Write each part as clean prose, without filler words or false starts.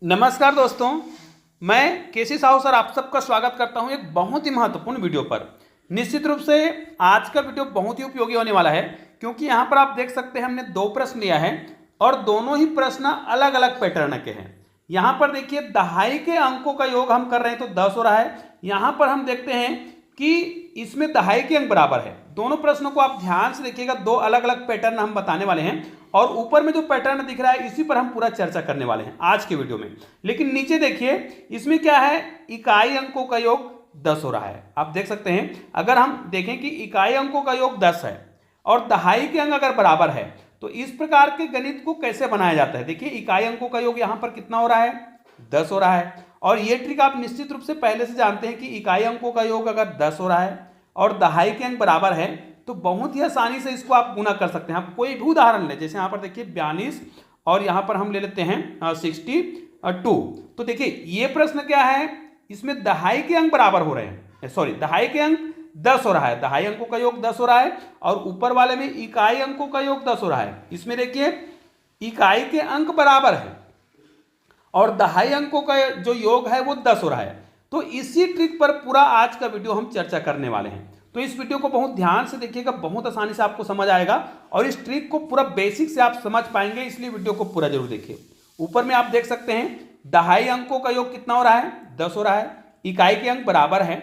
नमस्कार दोस्तों, मैं केसी साहू सर आप सबका स्वागत करता हूं एक बहुत ही महत्वपूर्ण वीडियो पर। निश्चित रूप से आज का वीडियो बहुत ही उपयोगी होने वाला है, क्योंकि यहां पर आप देख सकते हैं हमने दो प्रश्न लिया है और दोनों ही प्रश्न अलग अलग पैटर्न के हैं। यहां पर देखिए दहाई के अंकों का योग हम कर रहे हैं तो 10 हो रहा है। यहां पर हम देखते हैं कि इसमें दहाई के अंक बराबर है। दोनों प्रश्नों को आप ध्यान से देखिएगा, दो अलग अलग पैटर्न हम बताने वाले हैं और ऊपर में जो पैटर्न दिख रहा है इसी पर हम पूरा चर्चा करने वाले हैं आज के वीडियो में। लेकिन नीचे देखिए इसमें क्या है, इकाई अंकों का योग 10 हो रहा है। आप देख सकते हैं अगर हम देखें कि इकाई अंकों का योग 10 है और दहाई के अंक अगर बराबर है तो इस प्रकार के गणित को कैसे बनाया जाता है। देखिए इकाई अंकों का योग यहां पर कितना हो रहा है, 10 हो रहा है। और ये ट्रिक आप निश्चित रूप से पहले से जानते हैं कि इकाई अंकों का योग अगर 10 हो रहा है और दहाई के अंक बराबर है तो बहुत ही आसानी से इसको आप गुना कर सकते हैं। आप कोई भी उदाहरण लें, जैसे यहाँ पर देखिए 42 और यहाँ पर हम ले लेते हैं 62। तो देखिए ये प्रश्न क्या है, इसमें दहाई के अंक बराबर हो रहे हैं, सॉरी दहाई के अंक 10 हो रहा है, दहाई अंकों का योग 10 हो रहा है और ऊपर वाले में इकाई अंकों का योग 10 हो रहा है। इसमें देखिए इकाई के अंक बराबर है और दहाई अंकों का जो योग है वो 10 हो रहा है। तो इसी ट्रिक पर पूरा आज का वीडियो हम चर्चा करने वाले हैं। तो इस वीडियो को बहुत ध्यान से देखिएगा, बहुत आसानी से आपको समझ आएगा और इस ट्रिक को पूरा बेसिक से आप समझ पाएंगे, इसलिए वीडियो को पूरा जरूर देखिए। ऊपर में आप देख सकते हैं दहाई अंकों का योग कितना हो रहा है, 10 हो रहा है, इकाई के अंक बराबर है।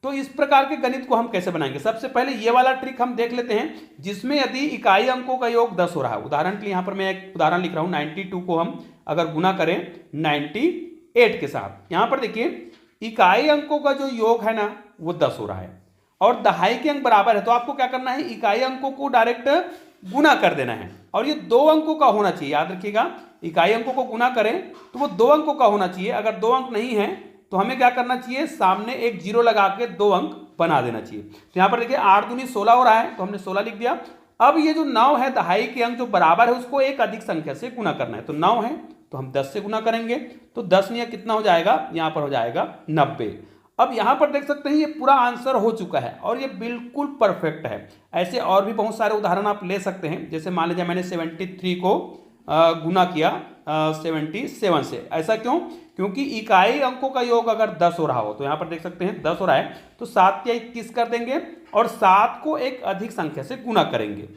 तो इस प्रकार के गणित को हम कैसे बनाएंगे, सबसे पहले ये वाला ट्रिक हम देख लेते हैं जिसमें यदि इकाई अंकों का योग 10 हो रहा है। उदाहरण के लिए यहाँ पर मैं एक उदाहरण लिख रहा हूँ, 92 को हम अगर गुना करें 98 के साथ, यहाँ पर देखिए इकाई अंकों का जो योग है ना वो 10 हो रहा है और दहाई के अंक बराबर है। तो आपको क्या करना है, इकाई अंकों को डायरेक्ट गुना कर देना है और ये 2 अंकों का होना चाहिए। याद रखिएगा इकाई अंकों को गुना करें तो वो 2 अंकों का होना चाहिए। अगर 2 अंक नहीं है तो हमें क्या करना चाहिए, सामने एक जीरो लगा के 2 अंक बना देना चाहिए। तो यहाँ पर देखिए 8 दूनी 16 हो रहा है तो हमने 16 लिख दिया। अब ये जो 9 है, दहाई के अंक जो बराबर है उसको एक अधिक संख्या से गुना करना है। तो 9 है तो हम 10 से गुना करेंगे तो 10 नहीं कितना हो जाएगा, यहाँ पर हो जाएगा 90। अब यहां पर देख सकते हैं ये पूरा आंसर हो चुका है और ये बिल्कुल परफेक्ट है। ऐसे और भी बहुत सारे उदाहरण आप ले सकते हैं, जैसे मान लीजिए मैंने 73 को गुना किया 77 से। ऐसा क्यों, क्योंकि इकाई अंकों का योग अगर 10 हो रहा हो तो यहां पर देख सकते हैं 10 हो रहा है तो 7 या 21 कर देंगे और 7 को एक अधिक संख्या से गुना करेंगे।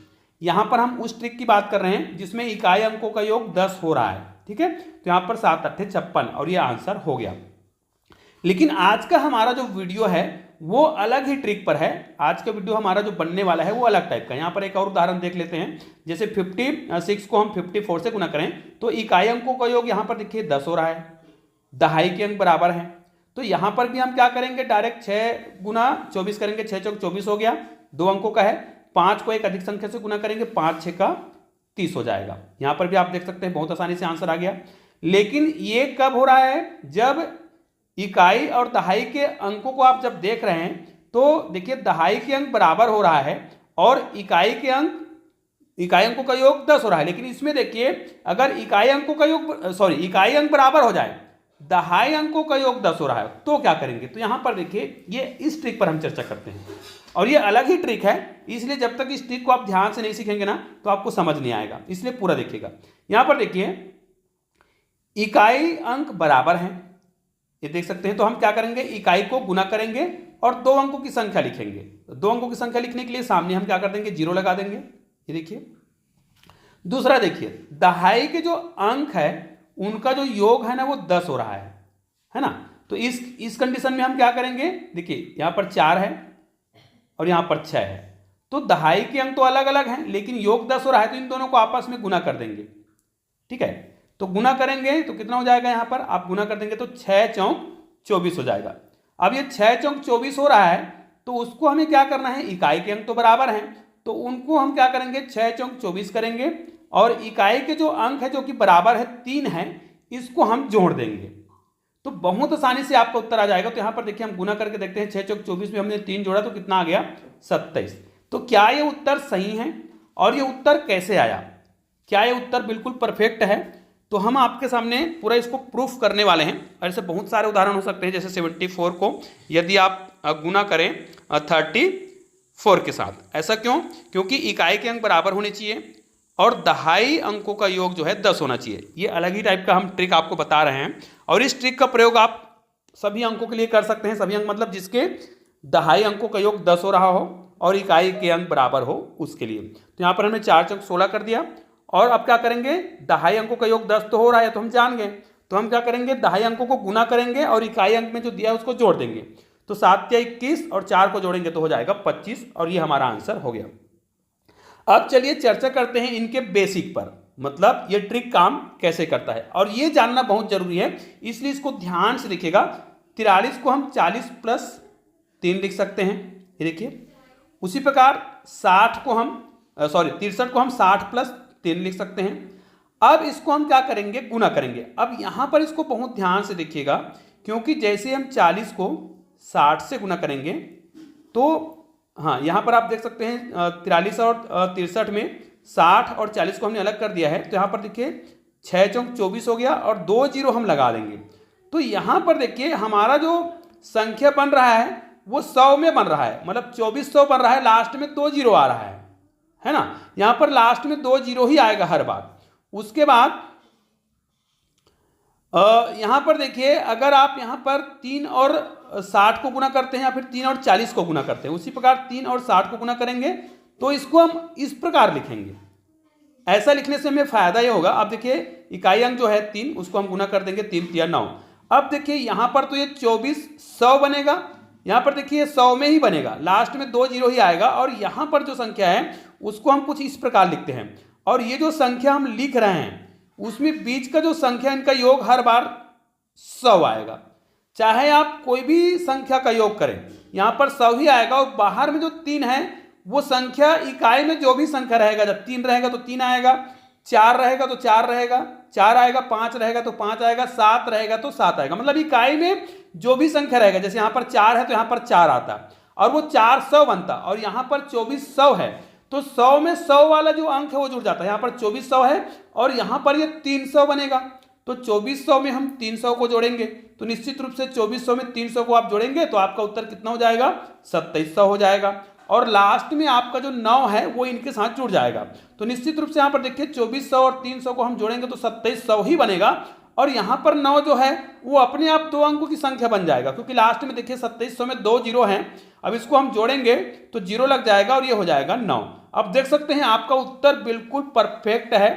यहां पर हम उस ट्रिक की बात कर रहे हैं जिसमें इकाई अंकों का योग 10 हो रहा है, ठीक है। तो यहां पर 7 अट्ठे 56 और ये आंसर हो गया। लेकिन आज का हमारा जो वीडियो है वो अलग ही ट्रिक पर है। आज का वीडियो हमारा जो बनने वाला है वो अलग टाइप का। यहाँ पर एक और उदाहरण देख लेते हैं, जैसे 56 को हम 54 से गुना करें तो इकाई अंकों का योग यहाँ पर देखिए 10 हो रहा है, दहाई के अंक बराबर हैं। तो यहाँ पर भी हम क्या करेंगे, डायरेक्ट 6 गुना 24 करेंगे, 6 चौक 24 हो गया, 2 अंकों का है। 5 को एक अधिक संख्या से गुना करेंगे, 5 6 का 30 हो जाएगा। यहाँ पर भी आप देख सकते हैं बहुत आसानी से आंसर आ गया। लेकिन ये कब हो रहा है, जब इकाई और दहाई के अंकों को आप जब देख रहे हैं तो देखिए दहाई के अंक बराबर हो रहा है और इकाई अंकों का योग 10 हो रहा है। लेकिन इसमें देखिए अगर इकाई अंक बराबर हो जाए, दहाई अंकों का योग 10 हो रहा है तो क्या करेंगे। तो यहां पर देखिए ये इस ट्रिक पर हम चर्चा करते हैं और ये अलग ही ट्रिक है, इसलिए जब तक इस ट्रिक को आप ध्यान से नहीं सीखेंगे ना तो आपको समझ नहीं आएगा, इसलिए पूरा देखिएगा। यहां पर देखिए इकाई अंक बराबर हैं, ये देख सकते हैं। तो हम क्या करेंगे, इकाई को गुना करेंगे और 2 अंकों की संख्या लिखेंगे। 2 अंकों की संख्या लिखने के लिए सामने हम क्या कर देंगे, जीरो लगा देंगे। ये देखिए दूसरा देखिए दहाई के जो अंक है उनका जो योग है ना वो 10 हो रहा है ना। तो इस कंडीशन में हम क्या करेंगे, देखिए यहां पर 4 है और यहां पर 6 है। तो दहाई के अंक तो अलग अलग हैं लेकिन योग 10 हो रहा है तो इन दोनों को आपस में गुना कर देंगे, ठीक है। तो गुना करेंगे तो कितना हो जाएगा, यहां पर आप गुना कर देंगे तो 6 चौक 24 हो जाएगा। अब ये 6 चौक 24 हो रहा है तो उसको हमें क्या करना है, इकाई के अंक तो बराबर हैं तो उनको हम क्या करेंगे, 6 चौक 24 करेंगे और इकाई के जो अंक है जो कि बराबर है 3 है, इसको हम जोड़ देंगे तो बहुत आसानी से आपका उत्तर आ जाएगा। तो यहां पर देखिए हम गुना करके देखते हैं, 6 चौक 24 में हमने 3 जोड़ा तो कितना आ गया, 27। तो क्या ये उत्तर सही है और ये उत्तर कैसे आया, क्या ये उत्तर बिल्कुल परफेक्ट है। तो हम आपके सामने पूरा इसको प्रूफ करने वाले हैं। ऐसे बहुत सारे उदाहरण हो सकते हैं, जैसे 74 को यदि आप गुना करें 34 के साथ। ऐसा क्यों, क्योंकि इकाई के अंक बराबर होने चाहिए और दहाई अंकों का योग जो है 10 होना चाहिए। ये अलग ही टाइप का हम ट्रिक आपको बता रहे हैं और इस ट्रिक का प्रयोग आप सभी अंकों के लिए कर सकते हैं। सभी अंक मतलब जिसके दहाई अंकों का योग 10 हो रहा हो और इकाई के अंक बराबर हो उसके लिए। तो यहाँ पर हमने 4 चौक 16 कर दिया और अब क्या करेंगे, दहाई अंकों का योग 10 तो हो रहा है तो हम जान गए, तो हम क्या करेंगे, दहाई अंकों को गुना करेंगे और इकाई अंक में जो दिया है उसको जोड़ देंगे। तो 7 या 21 और 4 को जोड़ेंगे तो हो जाएगा 25 और ये हमारा आंसर हो गया। अब चलिए चर्चा करते हैं इनके बेसिक पर, मतलब ये ट्रिक काम कैसे करता है और ये जानना बहुत जरूरी है, इसलिए इसको ध्यान से देखिएगा। 43 को हम 40 प्लस 3 लिख सकते हैं, ये देखिए। उसी प्रकार 63 को हम 60 प्लस 3 लिख सकते हैं। अब इसको हम क्या करेंगे, गुना करेंगे। अब यहां पर इसको बहुत ध्यान से देखिएगा, क्योंकि जैसे हम 40 को 60 से गुना करेंगे तो हाँ, यहाँ पर आप देख सकते हैं 43 और 63 में 60 और 40 को हमने अलग कर दिया है। तो यहाँ पर देखिए 6 चौक 24 हो गया और 2 जीरो हम लगा देंगे। तो यहाँ पर देखिए हमारा जो संख्या बन रहा है वो 100 में बन रहा है, मतलब 2400 बन रहा है, लास्ट में 2 जीरो आ रहा है ना। यहाँ पर लास्ट में 2 जीरो ही आएगा हर बार। उसके बाद यहाँ पर देखिए अगर आप यहाँ पर 3 और 60 को गुना करते हैं या फिर 3 और 40 को गुना करते हैं, उसी प्रकार 3 और 60 को गुना करेंगे तो इसको हम इस प्रकार लिखेंगे। ऐसा लिखने से हमें फायदा ये होगा, आप देखिए इकाई अंक जो है 3, उसको हम गुना कर देंगे 3 या 9। अब देखिए यहाँ पर तो ये 2400 बनेगा, यहाँ पर देखिए 100 में ही बनेगा, लास्ट में 2 जीरो ही आएगा। और यहाँ पर जो संख्या है उसको हम कुछ इस प्रकार लिखते हैं और ये जो संख्या हम लिख रहे हैं उसमें बीच का जो संख्या इनका योग हर बार 100 आएगा। चाहे आप कोई भी संख्या का योग करें यहाँ पर 100 ही आएगा और बाहर में जो 3 है वो संख्या इकाई में जो भी संख्या रहेगा, जब 3 रहेगा तो 3 आएगा, 4 रहेगा तो 4 रहेगा, 4 आएगा, 5 रहेगा तो 5 आएगा, 7 रहेगा तो 7 आएगा। मतलब इकाई में जो भी संख्या रहेगा, जैसे यहाँ पर 4 है तो यहाँ पर 4 आता और वो 400 बनता और यहाँ पर 2400 है तो 100 में 100 वाला जो अंक है वो जुड़ जाता है। यहाँ पर 2400 है और यहाँ पर ये 300 बनेगा, तो 2400 में हम 300 को जोड़ेंगे तो निश्चित रूप से 2400 में 300 को आप जोड़ेंगे तो आपका उत्तर कितना हो जाएगा, 2700 हो जाएगा। और लास्ट में आपका जो 9 है वो इनके साथ जुड़ जाएगा। तो निश्चित रूप से यहाँ पर देखिए 2400 और 300 को हम जोड़ेंगे तो 2700 ही बनेगा और यहाँ पर 9 जो है वो अपने आप 2 अंकों की संख्या बन जाएगा, क्योंकि लास्ट में देखिए 2700 में 2 जीरो हैं। अब इसको हम जोड़ेंगे तो जीरो लग जाएगा और ये हो जाएगा 9। अब देख सकते हैं आपका उत्तर बिल्कुल परफेक्ट है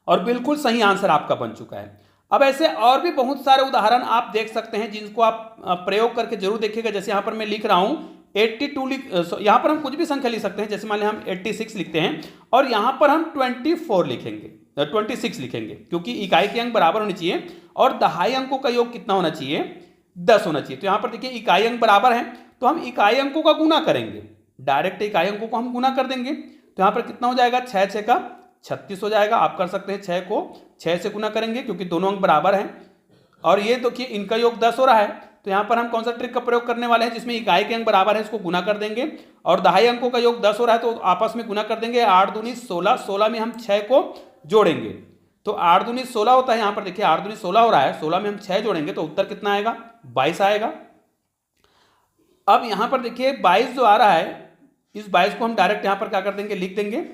और बिल्कुल सही आंसर आपका बन चुका है। अब ऐसे और भी बहुत सारे उदाहरण आप देख सकते हैं जिनको आप प्रयोग करके जरूर देखिएगा। जैसे यहाँ पर मैं लिख रहा हूँ 82 यहाँ पर हम कुछ भी संख्या लिख सकते हैं, जैसे मान लें हम 86 लिखते हैं और यहाँ पर हम 24 लिखेंगे, 26 लिखेंगे, क्योंकि इकाई के अंक बराबर होने चाहिए और दहाई अंकों का योग कितना होना चाहिए, 10 होना चाहिए। तो यहाँ पर देखिए इकाई अंक बराबर है तो हम इकाई अंकों का गुना करेंगे, डायरेक्ट इकाई अंकों को हम गुना कर देंगे। तो यहाँ पर कितना हो जाएगा, 6 6 का 36 हो जाएगा। आप कर सकते हैं 6 को 6 से गुना करेंगे क्योंकि दोनों अंक बराबर हैं और ये देखिए इनका योग 10 हो रहा है। तो यहाँ पर हम कौन सा ट्रिक का प्रयोग करने वाले हैं, जिसमें इकाई के अंक बराबर है इसको गुना कर देंगे और दहाई अंकों का योग 10 हो रहा है तो आपस में गुना कर देंगे। 8 दूनी 16, 16 में हम 6 को जोड़ेंगे तो 8 दूनी 16 होता है। यहाँ पर देखिए 8 दूनी 16 हो रहा है, 16 में हम 6 जोड़ेंगे तो उत्तर कितना आएगा, 22 आएगा। अब यहाँ पर देखिए 22 जो आ रहा है, इस 22 को हम डायरेक्ट यहाँ पर क्या कर देंगे, लिख देंगे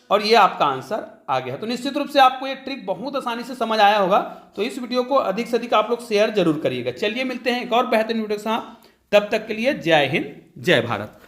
और ये आपका आंसर आ गया। तो निश्चित रूप से आपको ये ट्रिक बहुत आसानी से समझ आया होगा। तो इस वीडियो को अधिक से अधिक आप लोग शेयर जरूर करिएगा। चलिए मिलते हैं एक और बेहतरीन वीडियो के साथ, तब तक के लिए जय हिंद जय भारत।